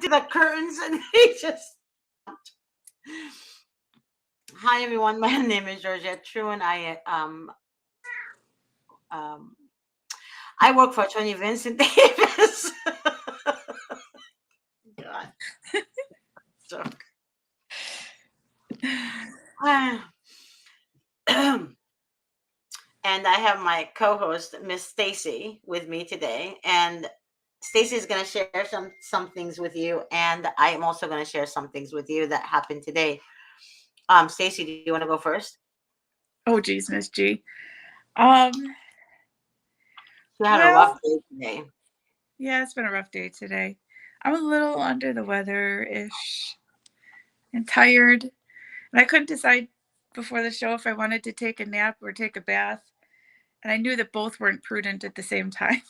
to the curtains and he just. Hi everyone, my name is Georgette True, and um I work for Tony Vincent Davis. God, so. And I have my co-host Miss Stacy with me today, and Stacy is going to share some things with you, and I am also going to share some things with you that happened today. Stacy, do you want to go first? Oh, geez, Miss G. Um, You had a rough well, day today. yeah, it's been a rough day today. I'm a little under the weather-ish and tired, and I couldn't decide before the show if I wanted to take a nap or take a bath, and I knew that both weren't prudent at the same time.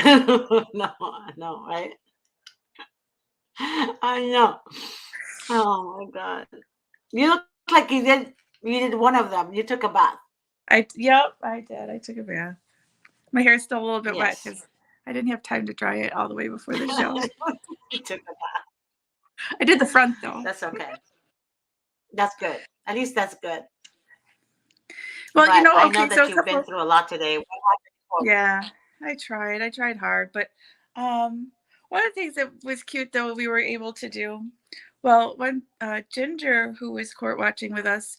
No, I know, right? I know. Oh my God. You look like you did one of them. You took a bath. Yep, I did. I took a bath. My hair's still a little bit wet Yes. because I didn't have time to dry it all the way before the show. You took a bath. I did the front though. That's okay. That's good. At least that's good. Well, But I know okay, that so a you've been couple. through a lot today. What happened? Yeah, I tried. I tried hard, but um, one of the things that was cute though we were able to do. Well, when Ginger, who was court watching with us,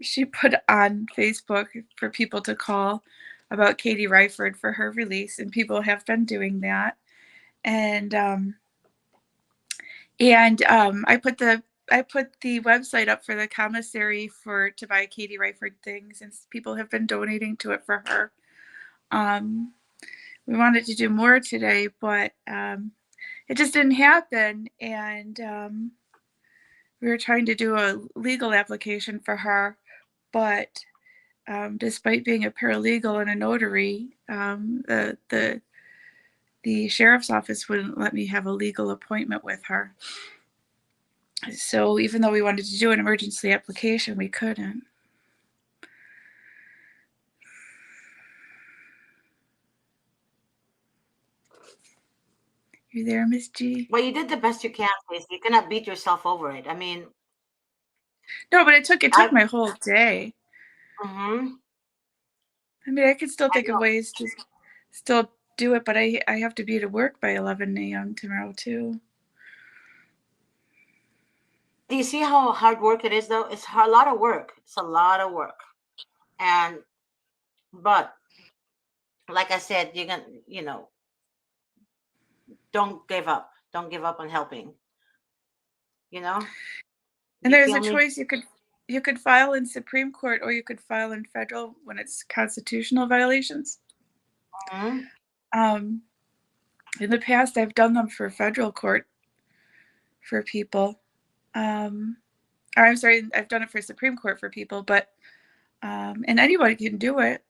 she put on Facebook for people to call about Katie Ryford for her release, and people have been doing that. And I put the website up for the commissary for to buy Katie Ryford things, and people have been donating to it for her. Um, we wanted to do more today, but it just didn't happen. And we were trying to do a legal application for her, but despite being a paralegal and a notary, the sheriff's office wouldn't let me have a legal appointment with her. So even though we wanted to do an emergency application, we couldn't. You there, Miss G? Well, you did the best you can, Stacey. You cannot beat yourself over it. I mean, No, but it took I. my whole day. Mm-hmm. I mean, I could still I think of know. ways to still do it, but I have to be to work by 11 a.m. tomorrow too. Do you see how hard work it is, though? It's a lot of work. It's a lot of work. And but like I said, you're gonna, don't give up. Don't give up on helping. You know? And You there's feel a me? choice you could file in Supreme Court or you could file in federal when it's constitutional violations. Hmm. Um, in the past, I've done them for federal court for people. Um, or I'm sorry, I've done it for Supreme Court for people, but and anybody can do it.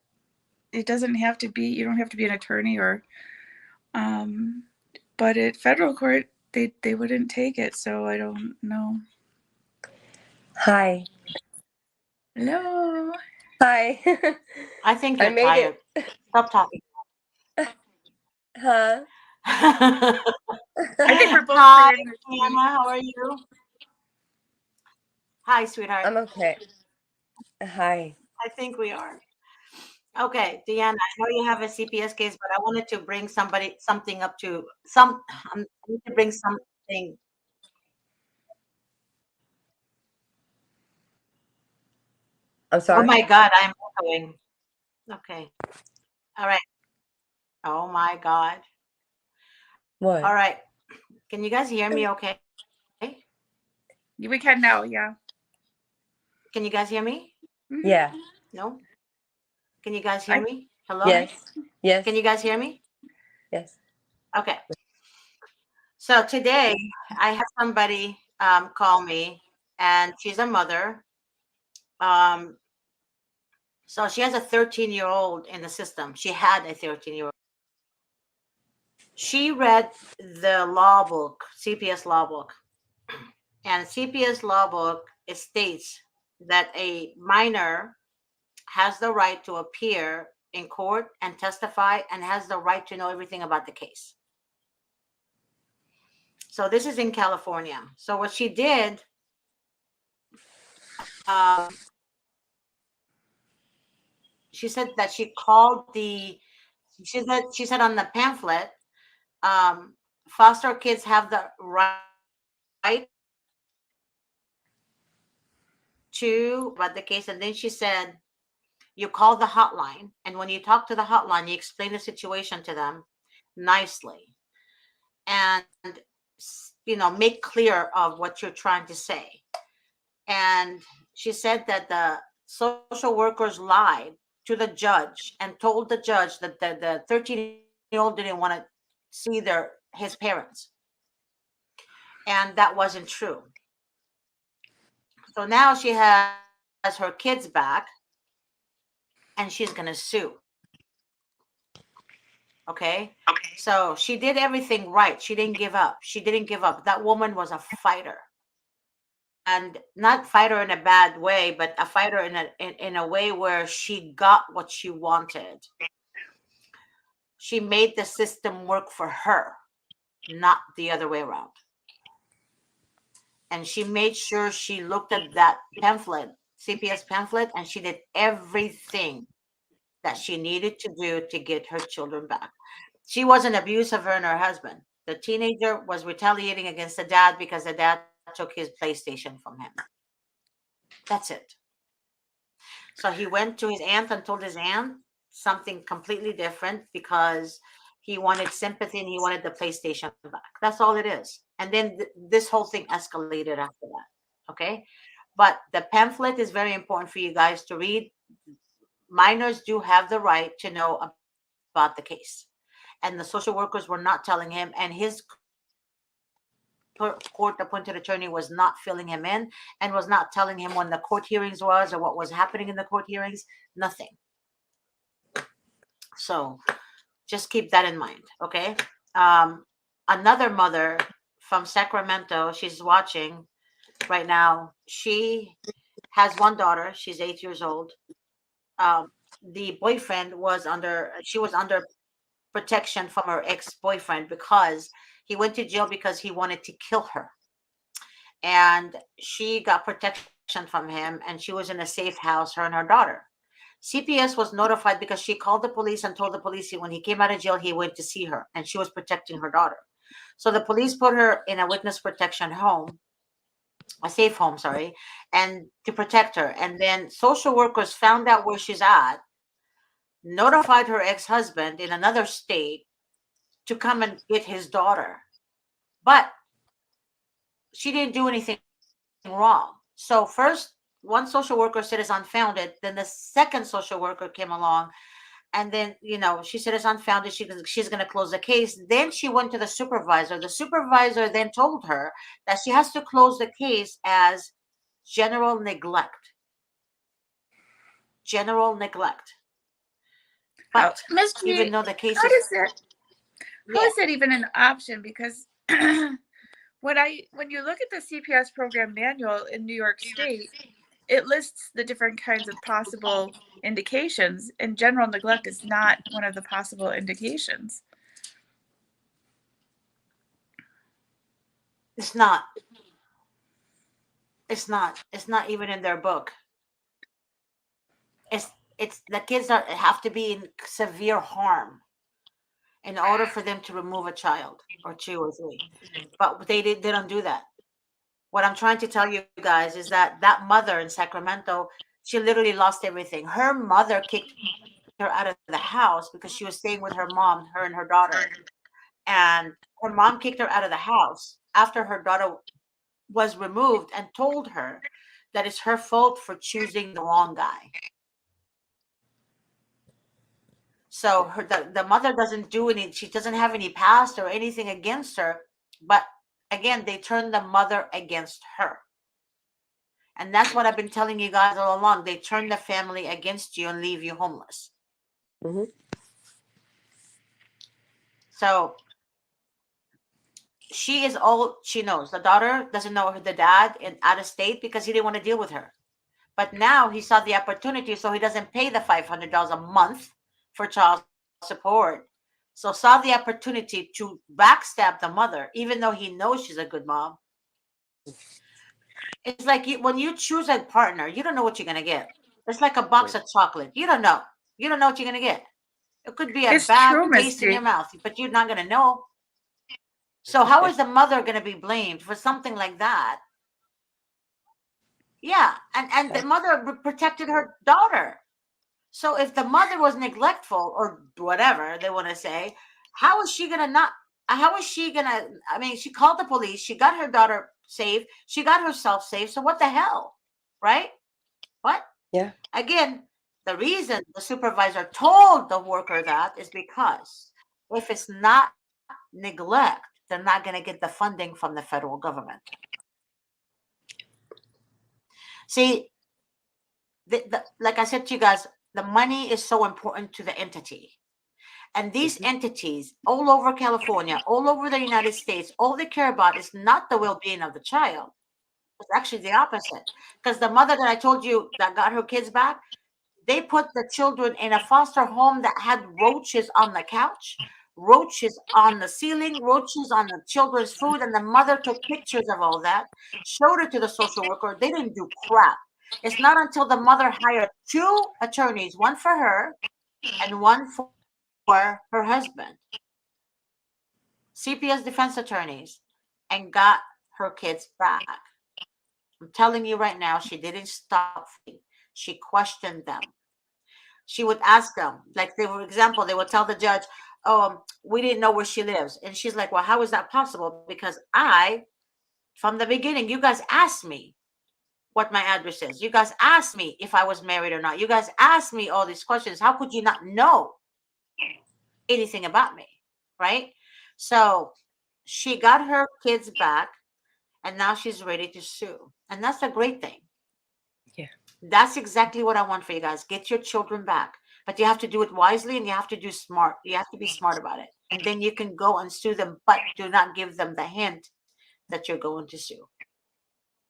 It doesn't have to be. You don't have to be an attorney or. Um, but at federal court, they wouldn't take it, so I don't know. Hi. Hello. Hi. I think I you're made tired. it. Stop talking. Huh? I think we're both Hi, tired, Miss G. Anna. How are you? Hi, sweetheart. I'm okay. Hi. I think we are. Okay, Deanna, I know you have a CPS case, but I wanted to bring something up to some. I need to bring something. I'm Oh sorry? my God, I'm echoing. Okay. All right. Oh my God. All What? right. Can you guys hear me okay? We can now, yeah. Can you guys hear me? Hmm. Yeah. No? Can you guys hear I me? Hello? Yes. Yes. Can you guys hear me? Yes. Okay. So today I had somebody call me, and she's a mother. Um, so she has a 13-year-old in the system. She had a 13-year-old. She read the law book, CPS law book, and CPS law book, it states that a minor has the right to appear in court and testify and has the right to know everything about the case. So this is in California. So what she did, she said that she called the. She said on the pamphlet, um, foster kids have the right to about the case, and then she said you call the hotline, and when you talk to the hotline, you explain the situation to them nicely, and make clear of what you're trying to say. And she said that the social workers lied to the judge and told the judge that the 13-year-old didn't want to see his parents, and that wasn't true. So now she has her kids back, and she's going to sue. Okay. So she did everything right. She didn't give up. She didn't give up. That woman was a fighter. And not fighter in a bad way, but a fighter in a way where she got what she wanted. She made the system work for her, not the other way around. And she made sure she looked at that pamphlet, CPS pamphlet, and she did everything that she needed to do to get her children back. She wasn't abusive, her and her husband. The teenager was retaliating against the dad because the dad took his PlayStation from him. That's it. So he went to his aunt and told his aunt something completely different because he wanted sympathy and he wanted the PlayStation back. That's all it is. And then this whole thing escalated after that. Okay. But the pamphlet is very important for you guys to read. Minors do have the right to know about the case. And the social workers were not telling him, and his court appointed attorney was not filling him in and was not telling him when the court hearings was or what was happening in the court hearings. Nothing. So just keep that in mind. Okay. Another mother from Sacramento, she's watching right now. She has one daughter. She's 8 years old. The boyfriend she was under protection from her ex-boyfriend because he went to jail because he wanted to kill her. And she got protection from him, and she was in a safe house, her and her daughter. CPS was notified because she called the police and told the police when he came out of jail, he went to see her and she was protecting her daughter. So the police put her in a witness protection home, a safe home, sorry, and to protect her. And then social workers found out where she's at, notified her ex-husband in another state to come and get his daughter. But she didn't do anything wrong. So first, one social worker said it's unfounded. Then the second social worker came along, and then she said it's unfounded. She's going to close the case. Then she went to the supervisor. The supervisor then told her that she has to close the case as general neglect. General neglect. But Ms. even G, though the case how is, does that how is that even an option? Because when you look at the CPS program manual in New York State, it lists the different kinds of possible indications, and general neglect is not one of the possible indications. it's not. It's not. It's not even in their book. It's it's the kids have to be in severe harm in order for them to remove a child or two or three. But they don't do that. What I'm trying to tell you guys is that mother in Sacramento, she literally lost everything. Her mother kicked her out of the house because she was staying with her mom, her and her daughter. And her mom kicked her out of the house after her daughter was removed and told her that it's her fault for choosing the wrong guy. So the mother doesn't do any, she doesn't have any past or anything against her. But again, they turn the mother against her. And that's what I've been telling you guys all along. They turn the family against you and leave you homeless. Mm-hmm. So she is all she knows. The daughter doesn't know the dad in out of state because he didn't want to deal with her. But now he saw the opportunity, so he doesn't pay the $500 a month for child support. So saw the opportunity to backstab the mother, even though he knows she's a good mom. It's like when you choose a partner, you don't know what you're gonna get. It's like a box of chocolate. You don't know. You don't know what you're gonna get. It could be a It's bad true, taste in Misty. your mouth, but you're not gonna know. So how is the mother gonna be blamed for something like that? Yeah, and the mother protected her daughter. So if the mother was neglectful or whatever they want to say, how is she gonna not? How is she gonna? I mean, she called the police. She got her daughter safe. She got herself safe. So what the hell, right? What? Yeah. Again, the reason the supervisor told the worker that is because if it's not neglect, they're not going to get the funding from the federal government. See, like I said to you guys, the money is so important to the entity. And these entities all over California, all over the United States, all they care about is not the well being of the child. It's actually the opposite. Because the mother that I told you that got her kids back, they put the children in a foster home that had roaches on the couch, roaches on the ceiling, roaches on the children's food. And the mother took pictures of all that, showed it to the social worker. They didn't do crap. It's not until the mother hired 2 attorneys, one for her and one for her husband, CPS defense attorneys, and got her kids back. I'm telling you right now, she didn't stop. She questioned them. She would ask them, like they were example, they would tell the judge, "Oh, we didn't know where she lives," and she's like, "Well, how is that possible? Because from the beginning, you guys asked me what my address is. You guys asked me if I was married or not. You guys asked me all these questions. How could you not know anything about me, right?" So she got her kids back, and now she's ready to sue, and that's a great thing. Yeah. That's exactly what I want for you guys. Get your children back. But you have to do it wisely and you have to do smart. You have to be smart about it. And then you can go and sue them, but do not give them the hint that you're going to sue.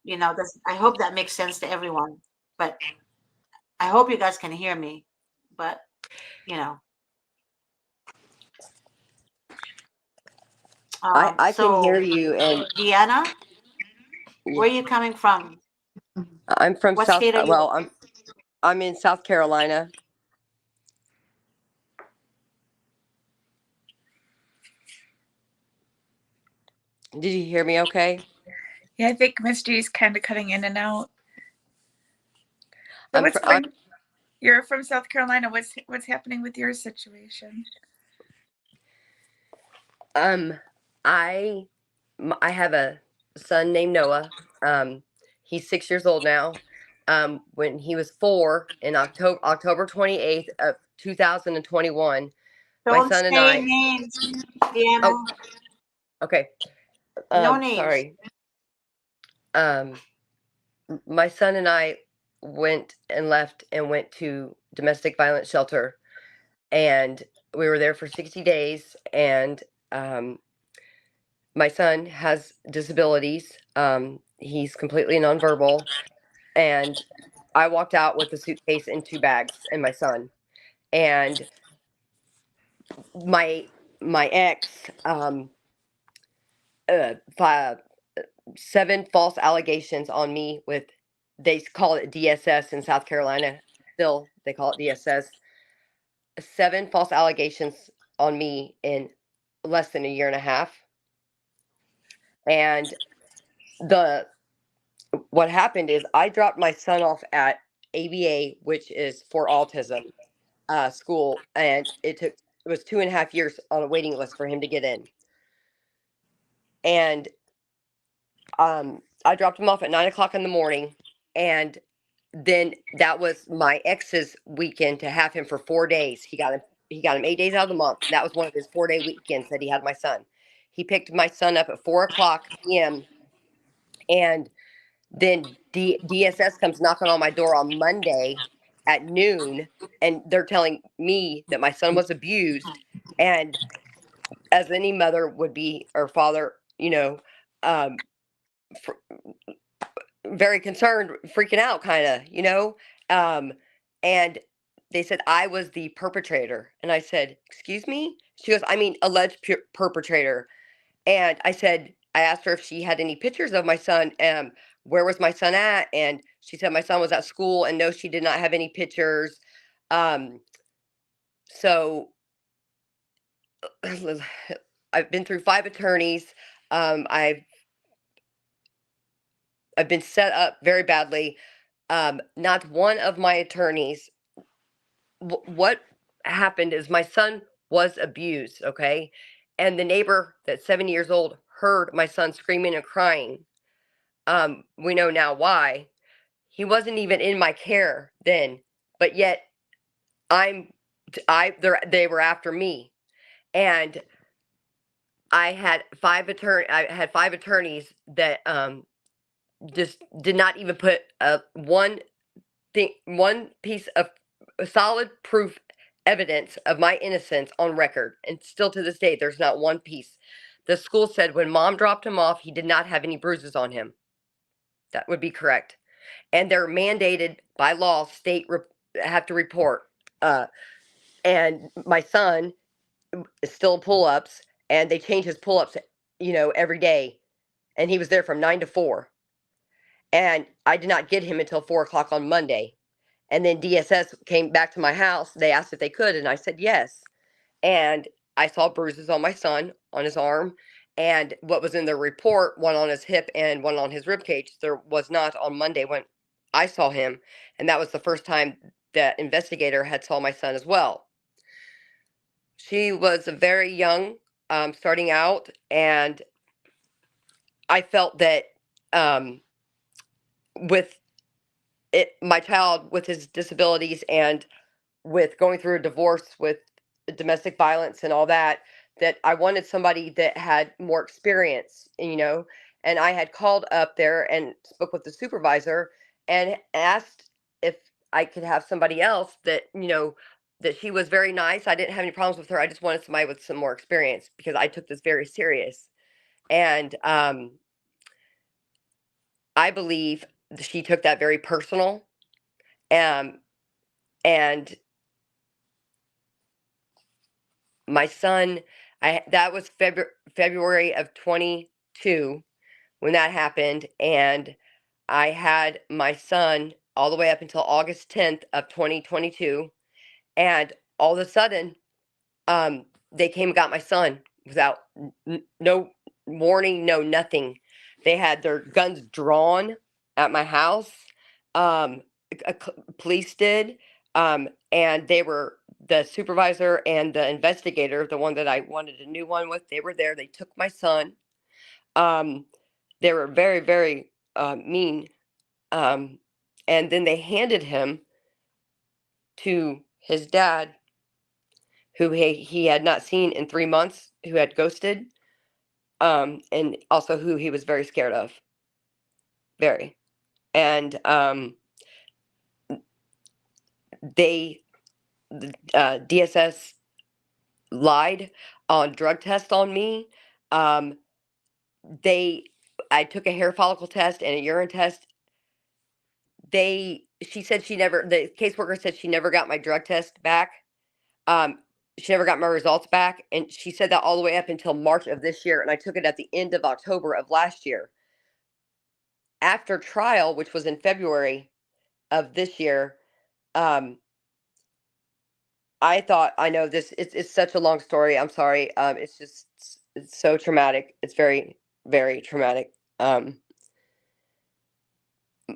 I hope that makes sense to everyone. But I hope you guys can hear me. But, you know. I can So, hear you, and Deanna, where are you coming from? I'm from What South. state are you? Well, I'm in South Carolina. Did you hear me? Okay. Yeah, I think Misty's kind of cutting in and out. So I'm you're from South Carolina. What's happening with your situation? I have a son named Noah. He's 6 years old now. When he was 4 in October 28th of 2021, my Don't son and say I. names, Deanna. Oh, okay. No names. Sorry. My son and I went to domestic violence shelter, and we were there for 60 days. And my son has disabilities. He's completely nonverbal, and I walked out with a suitcase and 2 bags and my son. And my ex, 7 false allegations on me with, they call it DSS in South Carolina. Still, they call it DSS. 7 false allegations on me in less than a year and a half. And what happened is I dropped my son off at ABA, which is for autism school, and it was 2.5 years on a waiting list for him to get in. And I dropped him off at 9 o'clock in the morning, and then that was my ex's weekend to have him for 4 days. He got him 8 days out of the month. That was one of his 4-day weekends that he had my son. He picked my son up at 4 o'clock p.m. and then DSS comes knocking on my door on Monday at noon, and they're telling me that my son was abused. And as any mother would be, or father, very concerned, freaking out, kind of, and they said I was the perpetrator. And I said, excuse me? She goes, I mean, alleged perpetrator. And I asked her if she had any pictures of my son. Where was my son at? And she said my son was at school. And no, she did not have any pictures. So I've been through 5 attorneys. I've been set up very badly. Not one of my attorneys. What happened is my son was abused. Okay, and the neighbor that's 7 years old heard my son screaming and crying. We know now why. He wasn't even in my care then, but yet they were after me, and I had 5 attorneys that just did not even put one piece of solid proof evidence of my innocence on record, and still to this day there's not one piece. The school said when mom dropped him off, he did not have any bruises on him. That would be correct. And they're mandated by law, have to report. And my son is still pull-ups, and they change his pull-ups, every day. And he was there from 9 to 4. And I did not get him until 4 o'clock on Monday. And then DSS came back to my house. They asked if they could, and I said yes. And I saw bruises on my son, on his arm, and what was in the report, one on his hip and one on his rib cage. There was not on Monday when I saw him, and that was the first time that investigator had saw my son as well. She was very young, starting out, and I felt that with my child with his disabilities and with going through a divorce with domestic violence and all that, that I wanted somebody that had more experience, and I had called up there and spoke with the supervisor and asked if I could have somebody else that, that she was very nice. I didn't have any problems with her. I just wanted somebody with some more experience because I took this very serious. And I believe she took that very personal. And my son, that was February of 22 when that happened, and I had my son all the way up until August 10th of 2022, and all of a sudden, they came and got my son without no warning, no nothing. They had their guns drawn at my house. Police did, and they were the supervisor and the investigator, the one that I wanted a new one with. They were there. They took my son. They were very, very mean, and then they handed him to his dad, who he had not seen in 3 months, who had ghosted, and also who he was very scared of. Very. And DSS lied on drug test on me. I took a hair follicle test and a urine test. The caseworker said she never got my drug test back. She never got my results back. And she said that all the way up until March of this year. And I took it at the end of October of last year. After trial, which was in February of this year, I thought, I know it's such a long story. I'm sorry. It's so traumatic. It's very, very traumatic.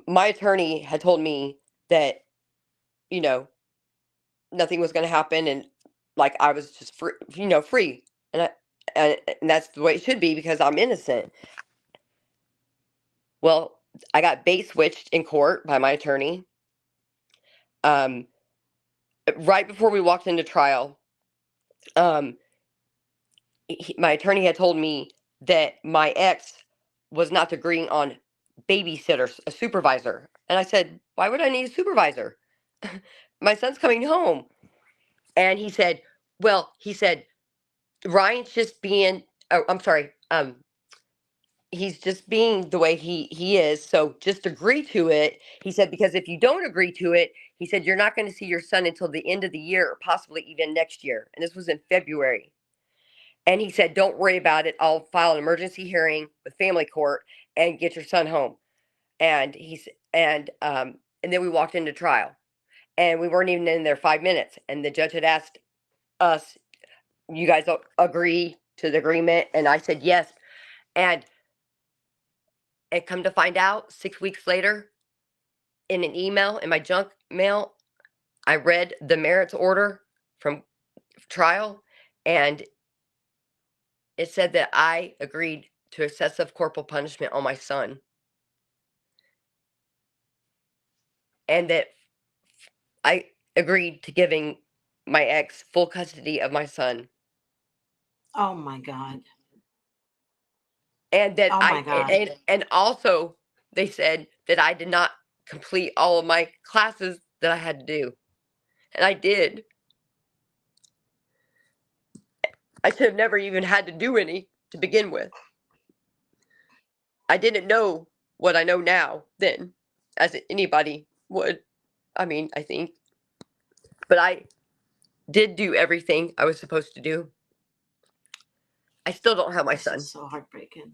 My attorney had told me that, nothing was going to happen, and like I was just free, free. And that's the way it should be because I'm innocent. Well, I got bait switched in court by my attorney. Right before we walked into trial, my attorney had told me that my ex was not agreeing on babysitters, a supervisor. And I said, why would I need a supervisor? My son's coming home. And he said, Ryan's just being, oh, I'm sorry. he's just being the way he is. So just agree to it. He said, because if you don't agree to it, he said, you're not going to see your son until the end of the year, or possibly even next year. And this was in February. And he said, don't worry about it. I'll file an emergency hearing with family court and get your son home. And and then we walked into trial, and we weren't even in there 5 minutes. And the judge had asked us, you guys agree to the agreement? And I said, yes. And come to find out, 6 weeks later, in an email in my junk mail, I read the merits order from trial, and it said that I agreed to excessive corporal punishment on my son, and that I agreed to giving my ex full custody of my son, Oh my God. and that Oh my God. and also they said that I did not complete all of my classes that I had to do, and I did. I should have never even had to do any to begin with. I didn't know what I know now then, as anybody would. I mean, I think. But I did do everything I was supposed to do. I still don't have my This son. is so heartbreaking.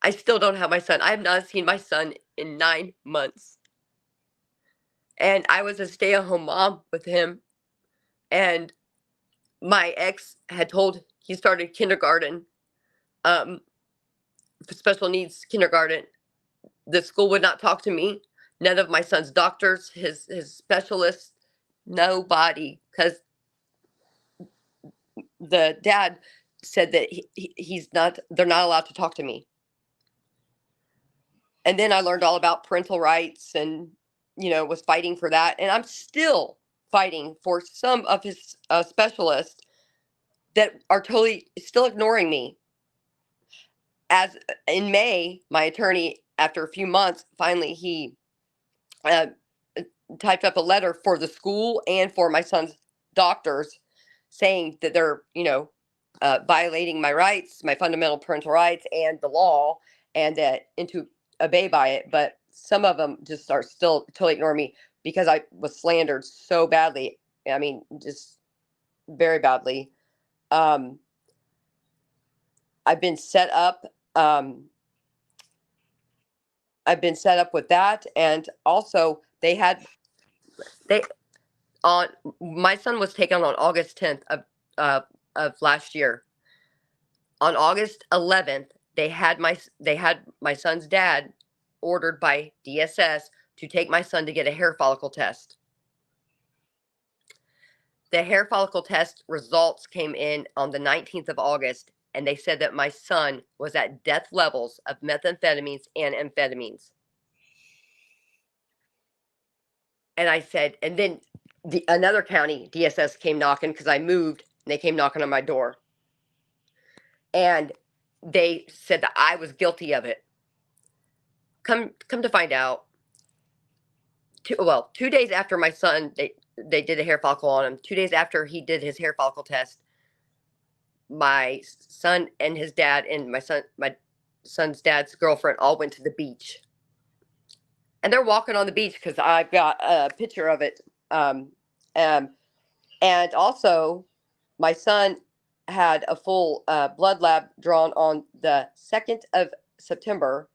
I still don't have my son. I have not seen my son in 9 months. And I was a stay-at-home mom with him. And my ex had told, he started kindergarten, special needs kindergarten. The school would not talk to me. None of my son's doctors, his specialists, nobody, because the dad said that he's not, they're not allowed to talk to me. And then I learned all about parental rights and, was fighting for that. And I'm still fighting for some of his specialists that are totally still ignoring me. As in May, my attorney, after a few months, finally he uh, typed up a letter for the school and for my son's doctors saying that they're, violating my rights, my fundamental parental rights and the law, and that and to obey by it. But some of them just are still totally ignoring me because I was slandered so badly. I mean, just very badly. Um, I've been set up. I've been set up with that, and also they on my son was taken on August 10th of last year. On August 11th, they had my son's dad ordered by DSS to take my son to get a hair follicle test. The hair follicle test results came in on the 19th of August, and they said that my son was at death levels of methamphetamines and amphetamines. And I said, and then another county DSS came knocking because I moved, and they came knocking on my door. And they said that I was guilty of it. Come to find out, 2 days after my son, they did a hair follicle on him. 2 days after he did his hair follicle test, my son and his dad and my son's dad's girlfriend all went to the beach. And they're walking on the beach because I've got a picture of it. And also, my son had a full blood lab drawn on the 2nd of September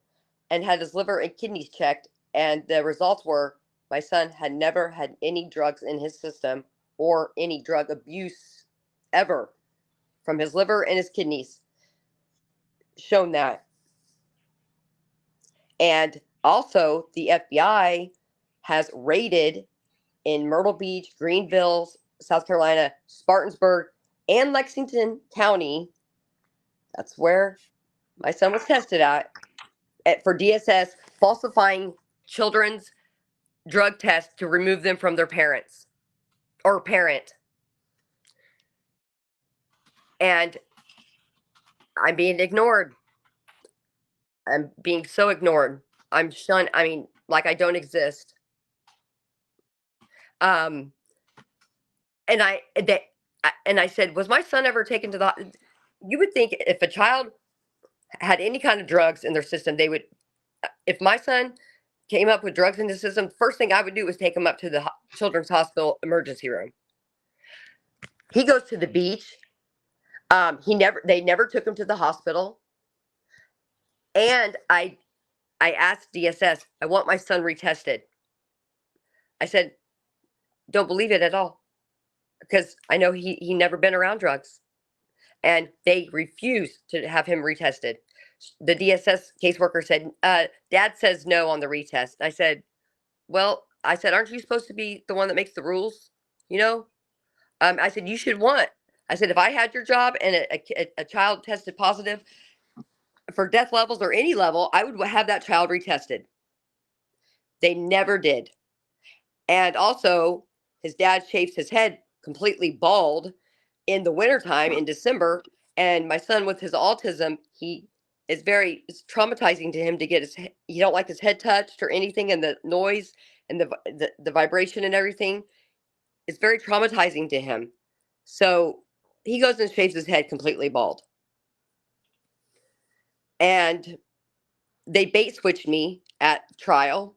and had his liver and kidneys checked. And the results were my son had never had any drugs in his system or any drug abuse ever from his liver and his kidneys. Shown that. And also, the FBI has raided in Myrtle Beach, Greenville, South Carolina, Spartanburg, and Lexington County. That's where my son was tested at for DSS, falsifying children's drug tests to remove them from their parents or parent. And I'm being ignored. I'm being so ignored. I'm shunned. I mean, like I don't exist. And I said, was my son ever taken to the? You would think if a child had any kind of drugs in their system, they would, if my son came up with drugs in his system, first thing I would do was take him up to the children's hospital emergency room. He goes to the beach. They never took him to the hospital. And I asked DSS, I want my son retested. I said, don't believe it at all, because I know he never been around drugs. And they refused to have him retested. The DSS caseworker said, Dad says no on the retest. I said, well, aren't you supposed to be the one that makes the rules? You know? I said, you should want. I said, if I had your job and a child tested positive for death levels or any level, I would have that child retested. They never did. And also, his dad shaves his head completely bald in the wintertime in December. And my son, with his autism, it's traumatizing to him to get he don't like his head touched or anything, and the noise and the vibration and everything. It's very traumatizing to him. So he goes and shaves his head completely bald. And they bait switched me at trial.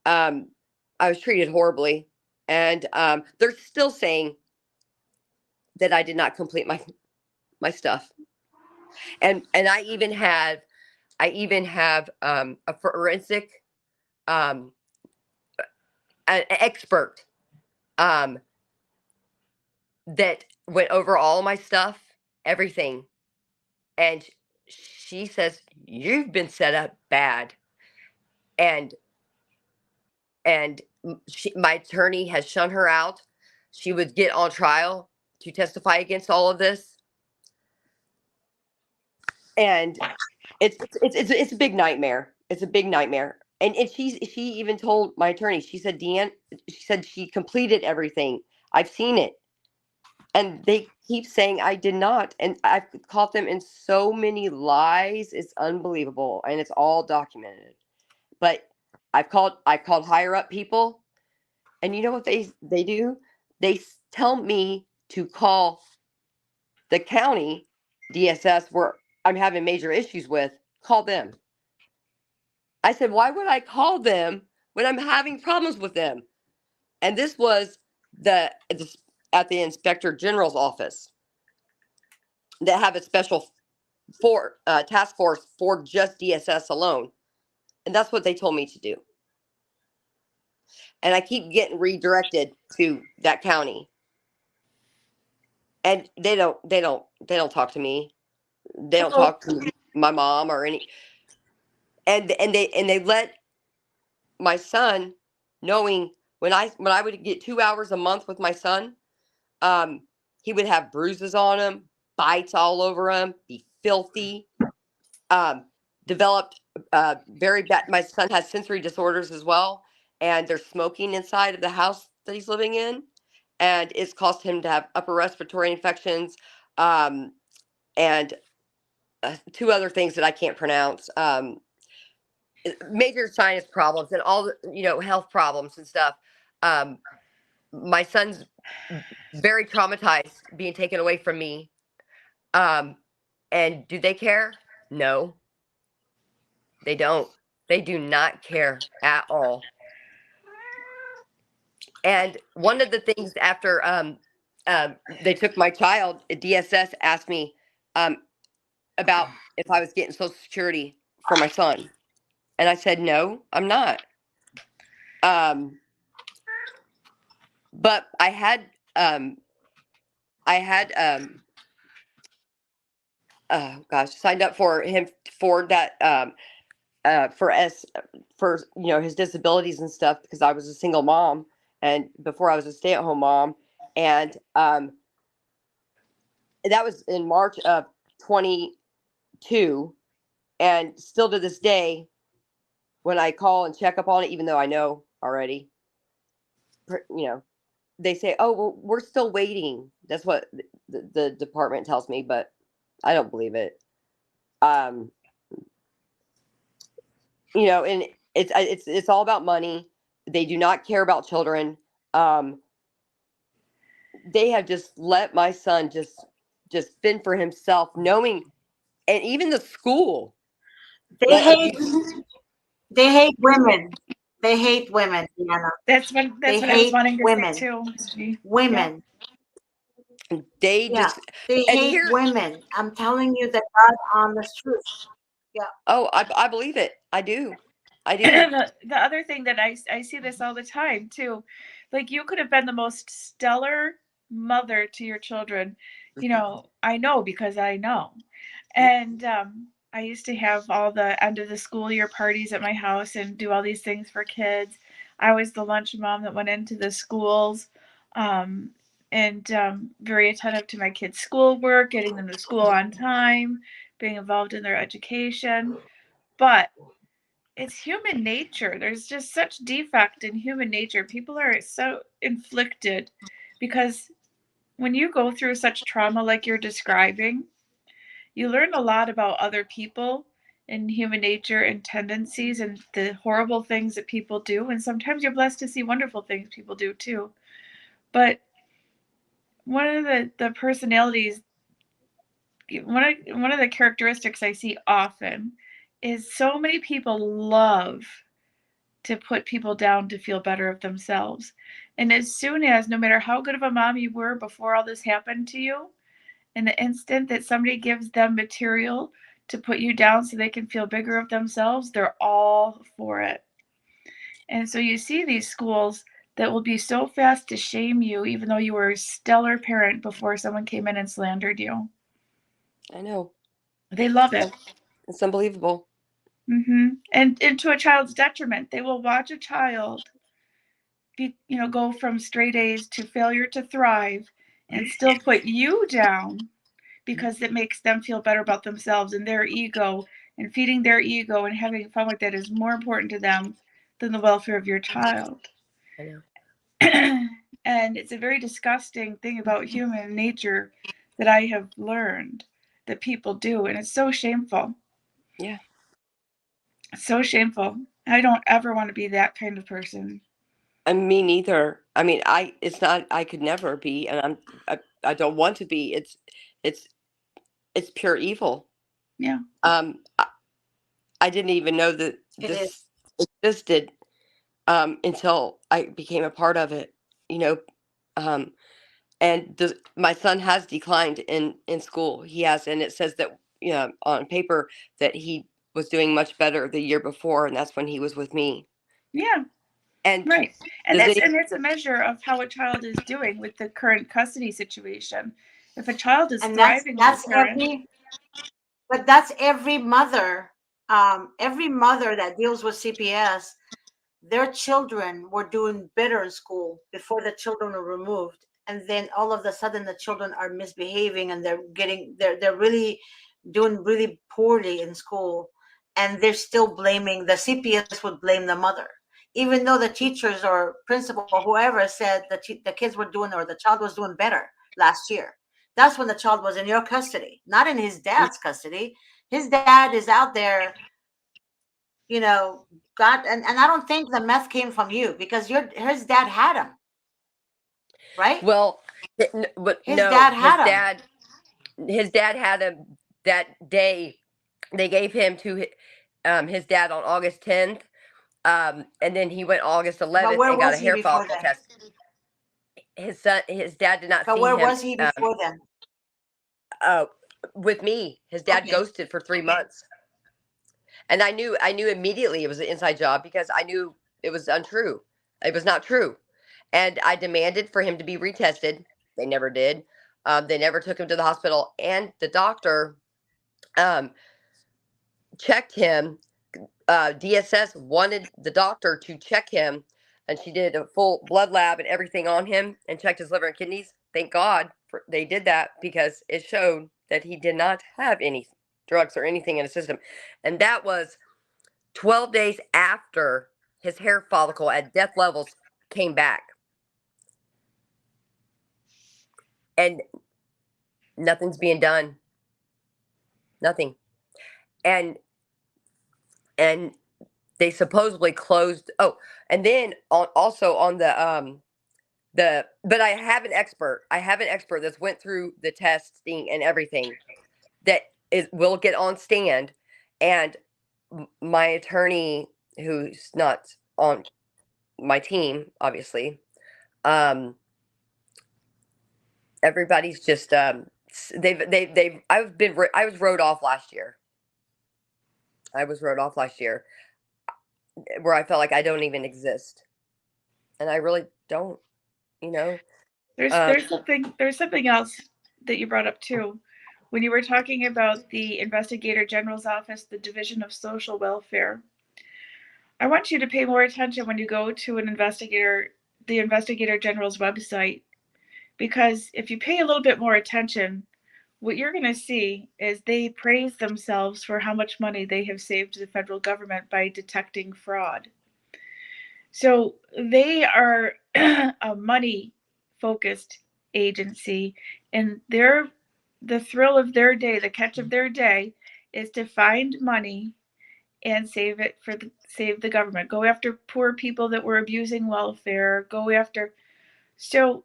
I was treated horribly. And they're still saying that I did not complete my stuff. And I even have a forensic an expert that went over all my stuff, everything. And she says, you've been set up bad. And my attorney has shun her out. She would get on trial to testify against all of this. And it's a big nightmare. It's a big nightmare. And she even told my attorney, she said, Deanne, she said she completed everything. I've seen it. And they keep saying I did not. And I've caught them in so many lies. It's unbelievable. And it's all documented. But I called higher up people. And you know what they do? They tell me to call the county DSS where I'm having major issues with. Call them. I said, why would I call them when I'm having problems with them? And this was at the Inspector General's office that have a special task force for just DSS alone. And that's what they told me to do. And I keep getting redirected to that county. And they don't talk to me. They don't talk to my mom or any. And they let my son, knowing when I would get 2 hours a month with my son, he would have bruises on him, bites all over him, be filthy, developed very bad. My son has sensory disorders as well, and there's smoking inside of the house that he's living in, and it's caused him to have upper respiratory infections, and two other things that I can't pronounce. Major sinus problems and all health problems and stuff. My son's very traumatized being taken away from me. And do they care? No, they don't. They do not care at all. And one of the things after they took my child, DSS asked me about if I was getting Social Security for my son. And I said, no, I'm not. But I had signed up for him for that for his disabilities and stuff, because I was a single mom, and before I was a stay-at-home mom, and that was in March of 22, and still to this day, when I call and check up on it, even though I know already, they say, oh, well, we're still waiting. That's what the department tells me, but I don't believe it. And it's all about money. They do not care about children. They have just let my son just fend for himself, knowing, and even the school. They Like hate they hate women. They hate women, Deanna. That's They what I was hate wanting to say women. too. Yeah. Women. they Yeah. just They and hate here. women. I'm telling you the God honest truth. Yeah. Oh, I believe it. I do. I do. The other thing that I see this all the time too, like you could have been the most stellar mother to your children. You know, I know because I know. And I used to have all the end of the school year parties at my house and do all these things for kids. I was the lunch mom that went into the schools, um, and very attentive to my kids' schoolwork, getting them to school on time, being involved in their education. But it's human nature. There's just such defect in human nature. People are so inflicted because when you go through such trauma like you're describing, you learn a lot about other people and human nature and tendencies and the horrible things that people do. And sometimes you're blessed to see wonderful things people do too. But one of the personalities, one of the characteristics I see often is so many people love to put people down to feel better of themselves. And as soon as, no matter how good of a mom you were before all this happened to you, in the instant that somebody gives them material to put you down so they can feel bigger of themselves, they're all for it. And so you see these schools that will be so fast to shame you, even though you were a stellar parent before someone came in and slandered you. I know. They love it. It's unbelievable. And to a child's detriment, they will watch a child go from straight A's to failure to thrive and still put you down because it makes them feel better about themselves and their ego, and feeding their ego and having fun with that is more important to them than the welfare of your child. I know. And it's a very disgusting thing about human nature that I have learned that people do, and it's so shameful. Yeah. It's so shameful. I don't ever want to be that kind of person. Me neither. I mean, it's not, I could never be, and I don't want to be. It's, it's pure evil. Yeah. I didn't even know that It is. this existed, until I became a part of it, you know, um, and my son has declined in school. He has, and it says that, on paper that he was doing much better the year before, and that's when he was with me. Yeah. And Right. And does it's a measure of how a child is doing with the current custody situation. If a child is And thriving with a parent, that's every mother. Every mother that deals with CPS, their children were doing better in school before the children were removed, and then all of a sudden the children are misbehaving and they're really doing really poorly in school, and they're still blaming the CPS would blame the mother, even though the teachers or principal or whoever said the kids were doing or the child was doing better last year. That's when the child was in your custody, not in his dad's custody. His dad is out there, you know, got and I don't think the meth came from you because his dad had him, right? well, but His no, dad had him. his dad had him that day. They gave him to his dad on August 10th, and then he went August But 11th where and got a was he hair before follicle then? test. His dad did not But see where him, was he before then? uh, with me. His dad Okay. ghosted for 3 months, and I knew immediately it was an inside job because I knew it was untrue. It was not true, and I demanded for him to be retested. They never did. They never took him to the hospital, and the doctor um, checked him. DSS wanted the doctor to check him, and she did a full blood lab and everything on him and checked his liver and kidneys. Thank God they did that because it showed that he did not have any drugs or anything in his system. And that was 12 days after his hair follicle at death levels came back. And nothing's being done. Nothing. And they supposedly closed. Oh, and then also on but I have an expert. I have an expert that's went through the testing and everything that will get on stand, and my attorney, who's not on my team, obviously, everybody's just they've I was wrote off last year. I was wrote off last year, where I felt like I don't even exist, and I really don't. You know, There's something else that you brought up too. When you were talking about the Investigator General's Office, the Division of Social Welfare, I want you to pay more attention when you go to the Investigator General's website, because if you pay a little bit more attention, what you're going to see is they praise themselves for how much money they have saved the federal government by detecting fraud. So they are a money focused agency, and the thrill of their day, the catch of their day, is to find money and save the government. Go after poor people that were abusing welfare. Go after. So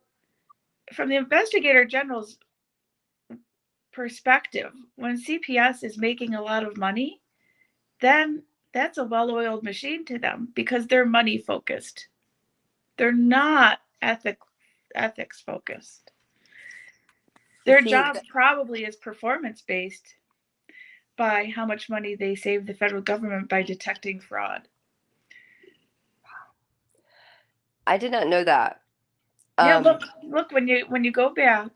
from the Investigator General's perspective, when CPS is making a lot of money, then that's a well-oiled machine to them because they're money focused. They're not ethics focused. Their job probably is performance based by how much money they save the federal government by detecting fraud. I did not know that. Yeah, look when you go back,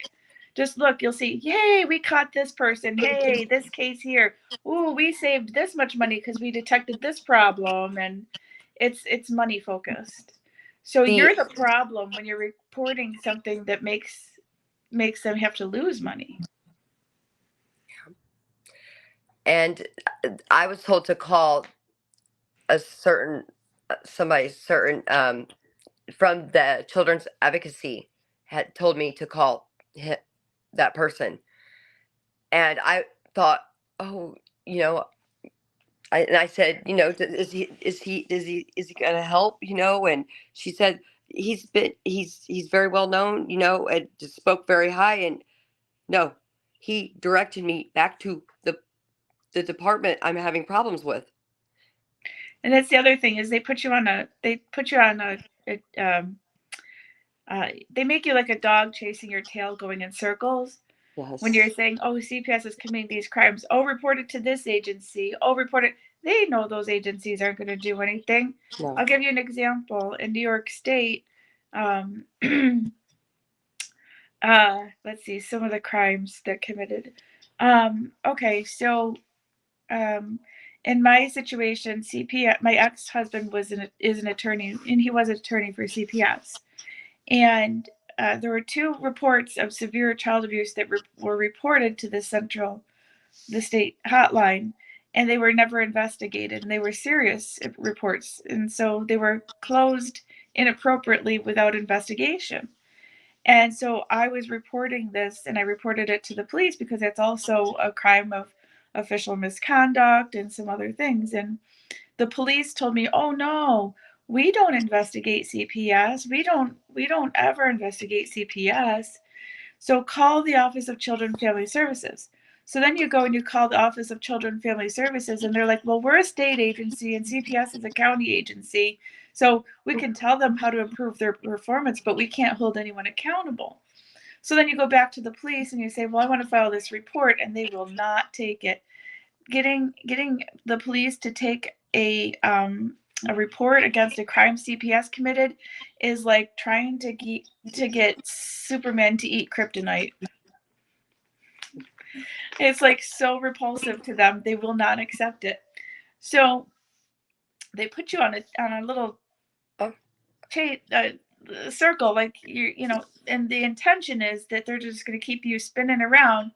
just look, you'll see, yay, we caught this person. Hey, this case here. Ooh, we saved this much money because we detected this problem, and it's money focused. So you're the problem when you're reporting something that makes them have to lose money. And I was told to call a certain somebody certain from the children's advocacy had told me to call that person, and I thought, oh, you know, I said, you know, is he gonna help, you know? And she said he's very well known, you know, and just spoke very high. And no, he directed me back to the department I'm having problems with. And that's the other thing is they make you like a dog chasing your tail going in circles. Yes. When you're saying, oh, CPS is committing these crimes, oh, report it to this agency, oh, report it. They know those agencies aren't going to do anything. No. I'll give you an example. In New York State, let's see some of the crimes that committed. Okay, so in my situation, CPS, my ex-husband is an attorney, and he was an attorney for CPS. And there were 2 reports of severe child abuse that were reported to the state hotline, and they were never investigated, and they were serious reports, and so they were closed inappropriately without investigation. And so I was reporting this, and I reported it to the police because it's also a crime of official misconduct and some other things. And the police told me, "Oh no, we don't investigate CPS. We don't ever investigate CPS. So call the Office of Children and Family Services." So then you go and you call the Office of Children and Family Services, and they're like, "Well, we're a state agency and CPS is a county agency. So we can tell them how to improve their performance, but we can't hold anyone accountable." So then you go back to the police and you say, "Well, I want to file this report," and they will not take it. Getting the police to take a report against a crime CPS committed is like trying to get Superman to eat kryptonite. It's like so repulsive to them; they will not accept it. So they put you on a little circle, like and the intention is that they're just going to keep you spinning around,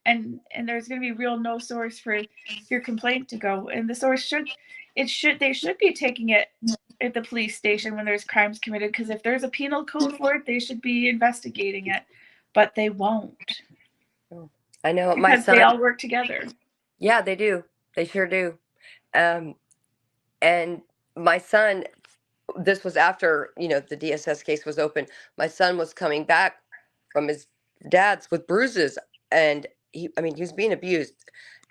and there's going to be real no source for your complaint to go, and the source they should be taking it at the police station when there's crimes committed, because if there's a penal code for it, they should be investigating it, but they won't. I know because my son. They all work together. Yeah, they do. They sure do. And my son, this was after, you know, the DSS case was open. My son was coming back from his dad's with bruises, and he was being abused.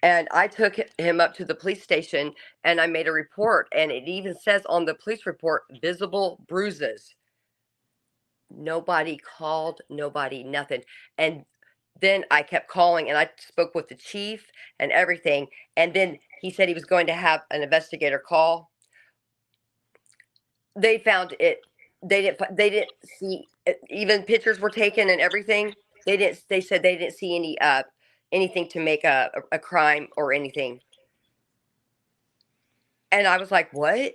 And I took him up to the police station and I made a report. And it even says on the police report, visible bruises. Nobody called, nobody, nothing. And then I kept calling and I spoke with the chief and everything. And then he said he was going to have an investigator call. They found it. They didn't see even pictures were taken and everything. They said they didn't see anything to make a crime or anything. And I was like, what?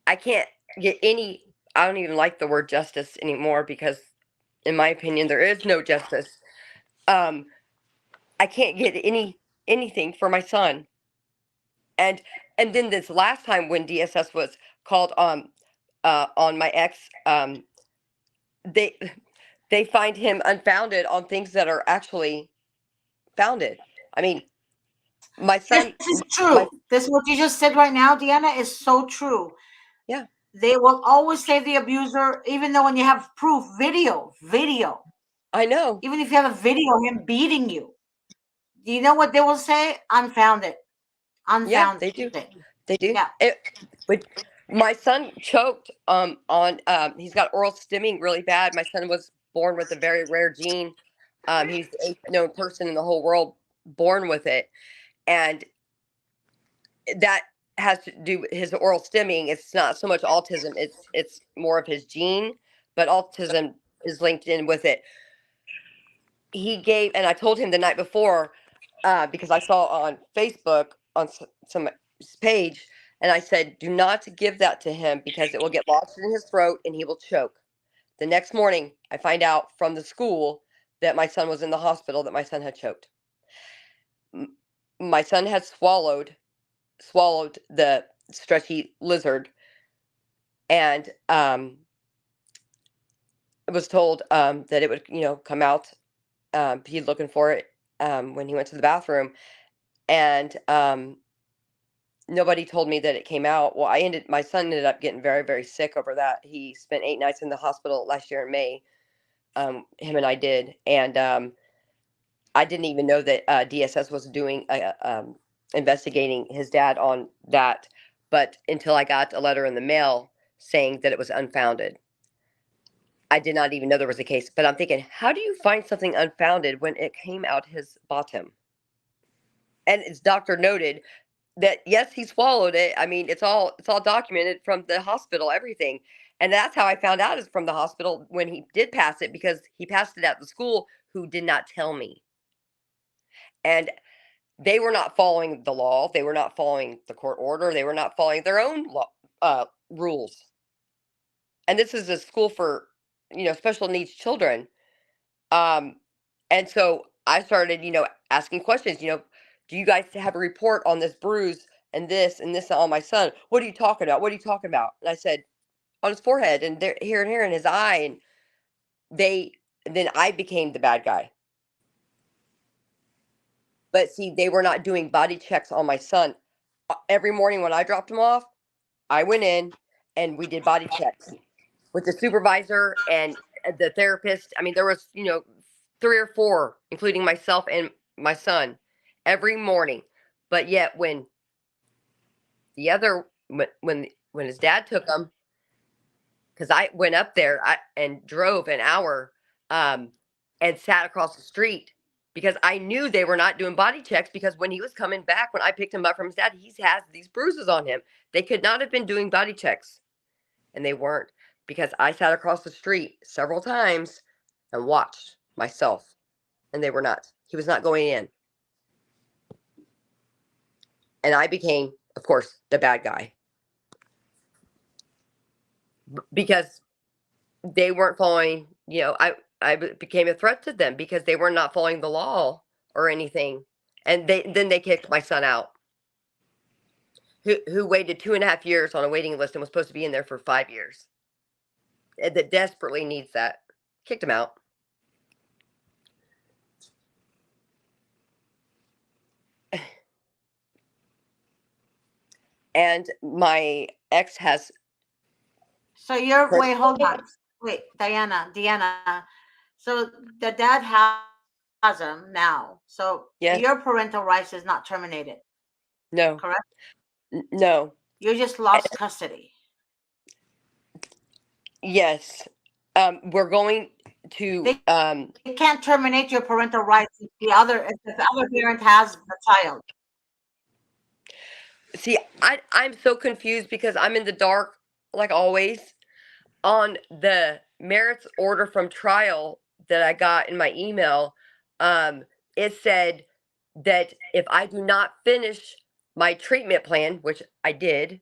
I can't get any. I don't even like the word justice anymore because, in my opinion, there is no justice. Um, I can't get anything for my son. And and then this last time when DSS was called on my ex, they they find him unfounded on things that are actually founded. I mean, my This son, is my true. This what you just said right now, Deanna, is so true. yeah, They will always say the abuser, even though when you have proof, video, I know. even if you have a video of him beating you, do you know what they will say? Unfounded. Yeah, Unfounded. they do. They do. Yeah. But my son choked on he's got oral stimming really bad. My son was born with a very rare gene. He's the eighth known person in the whole world born with it, and that has to do with his oral stimming. It's not so much autism; it's more of his gene, but autism is linked in with it. He gave, and I told him the night before because I saw on Facebook on some page, and I said, "Do not give that to him because it will get lodged in his throat and he will choke." The next morning, I find out from the school that my son was in the hospital. That my son had choked. My son had swallowed the stretchy lizard, and was told that it would come out. He's looking for it when he went to the bathroom, and nobody told me that it came out. Well, my son ended up getting very, very sick over that. He spent 8 nights in the hospital last year in May. Him and I did, and I didn't even know that DSS was doing investigating his dad on that, but until I got a letter in the mail saying that it was unfounded. I did not even know there was a case, but I'm thinking, how do you find something unfounded when it came out his bottom? And it's doctor noted that yes, he swallowed it. I mean, it's all documented from the hospital, everything. And that's how I found out is from the hospital when he did pass it because he passed it at the school who did not tell me. And they were not following the law. They were not following the court order. They were not following their own rules. And this is a school for, special needs children. Um, and so I started, asking questions, do you guys have a report on this bruise and this on my son? What are you talking about? What are you talking about? And I said, on his forehead and there, here and here in his eye. And they, then I became the bad guy. But see, they were not doing body checks on my son. Every morning when I dropped him off, I went in and we did body checks with the supervisor and the therapist. I mean, there was, 3 or 4, including myself and my son, every morning. But yet, when the other when his dad took him, because I went up there and drove an hour, and sat across the street because I knew they were not doing body checks because when he was coming back, when I picked him up from his dad, he has these bruises on him. They could not have been doing body checks, and they weren't because I sat across the street several times and watched myself, and they were not. He was not going in. And I became, of course, the bad guy because they weren't following, I became a threat to them because they were not following the law or anything. And they kicked my son out, who waited 2.5 years on a waiting list and was supposed to be in there for 5 years. That desperately needs that. Kicked him out. And my ex has So you're wait, hold personal. on. Wait, Diana. So the dad has them now. So Yes. your parental rights is not terminated, No. correct? No. You just lost custody. Yes. We're going to. They can't terminate your parental rights if the other parent has the child. See, I'm so confused because I'm in the dark, like always, on the merits order from trial that I got in my email. It said that if I do not finish my treatment plan, which I did,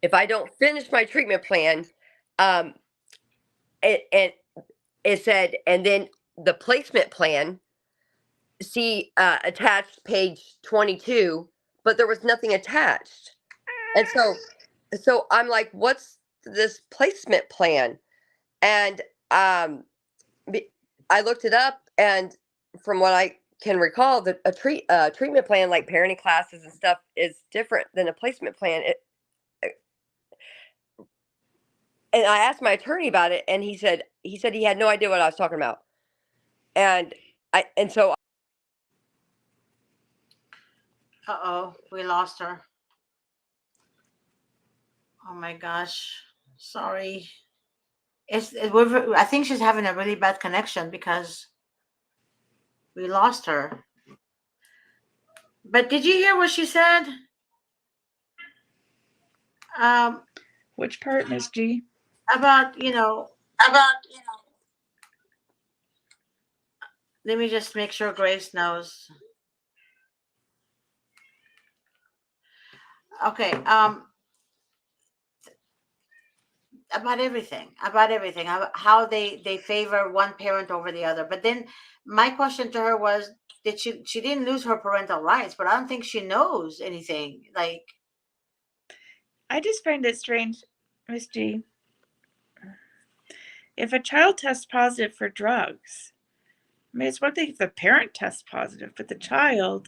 if I don't finish my treatment plan, um, it said, and then the placement plan, see attached page 22, but there was nothing attached. And so I'm like, what's this placement plan? And I looked it up, and from what I can recall, that a treatment plan like parenting classes and stuff is different than a placement plan. And I asked my attorney about it, and he said he had no idea what I was talking about. And so Uh-oh, we lost her. Oh my gosh. Sorry. I think she's having a really bad connection because we lost her. But did you hear what she said? Which part, Miss G? About, let me just make sure Grace knows. Okay, about everything, how they favor one parent over the other. But then my question to her was, did she didn't lose her parental rights, but I don't think she knows anything. Like, I just find it strange, Miss G. If a child tests positive for drugs, I mean, it's one thing if the parent tests positive, but the child.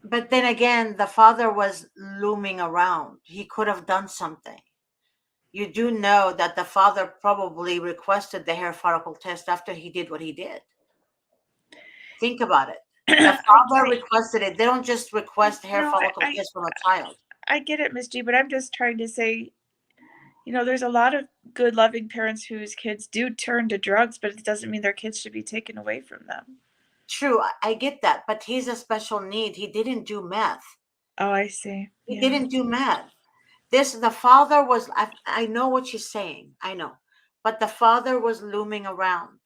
but then again, the father was looming around. He could have done something. You do know that the father probably requested the hair follicle test after he did what he did. Think about it. The father requested it. They don't just request hair follicle test from a child. I get it, Miss G, but I'm just trying to say, there's a lot of good, loving parents whose kids do turn to drugs, but it doesn't mean their kids should be taken away from them. True, I get that, but he's a special need. He didn't do meth. Oh, I see. He didn't do meth. The father was, I know what she's saying. I know. But the father was looming around.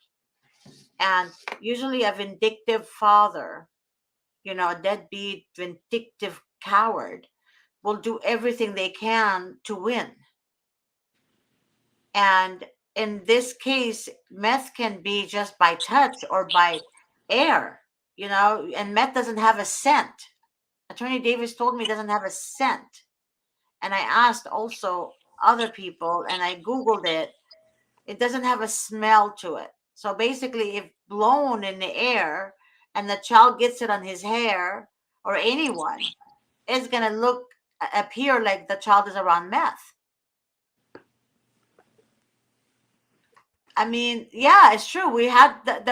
And usually a vindictive father, a deadbeat, vindictive coward, will do everything they can to win. And in this case, meth can be just by touch or by air, and meth doesn't have a scent. Attorney Davis told me it doesn't have a scent. And I asked also other people and I Googled it. It doesn't have a smell to it. So basically, if blown in the air and the child gets it on his hair or anyone, it's going to appear like the child is around meth. I mean, yeah, it's true. We had the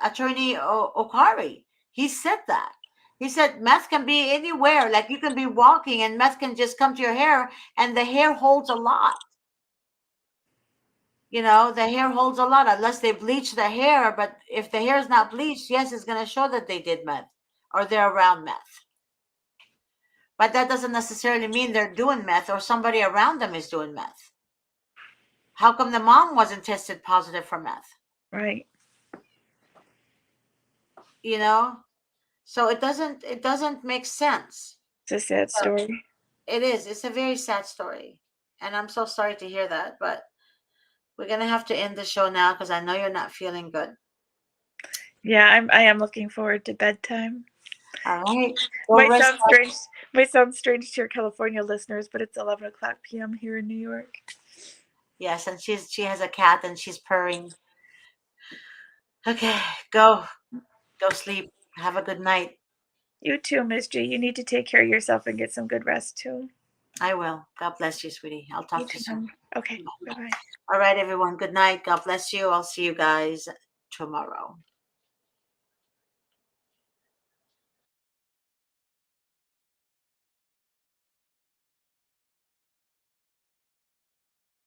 attorney Okari. He said that. He said meth can be anywhere. Like you can be walking and meth can just come to your hair, and the hair holds a lot. The hair holds a lot unless they bleach the hair. But if the hair is not bleached, yes, it's going to show that they did meth or they're around meth. But that doesn't necessarily mean they're doing meth or somebody around them is doing meth. How come the mom wasn't tested positive for meth? Right. So it doesn't make sense. It's a sad story. It is. It's a very sad story. And I'm so sorry to hear that, but we're going to have to end the show now because I know you're not feeling good. Yeah, I am looking forward to bedtime. All right. Might sound strange to your California listeners, but it's 11 o'clock p.m. here in New York. Yes, and she has a cat and she's purring. Okay, go sleep. Have a good night. You too, Miss G. You need to take care of yourself and get some good rest too. I will. God bless you, sweetie. I'll talk You to you too, soon. Mom. Okay. Bye bye. All right, everyone. Good night. God bless you. I'll see you guys tomorrow.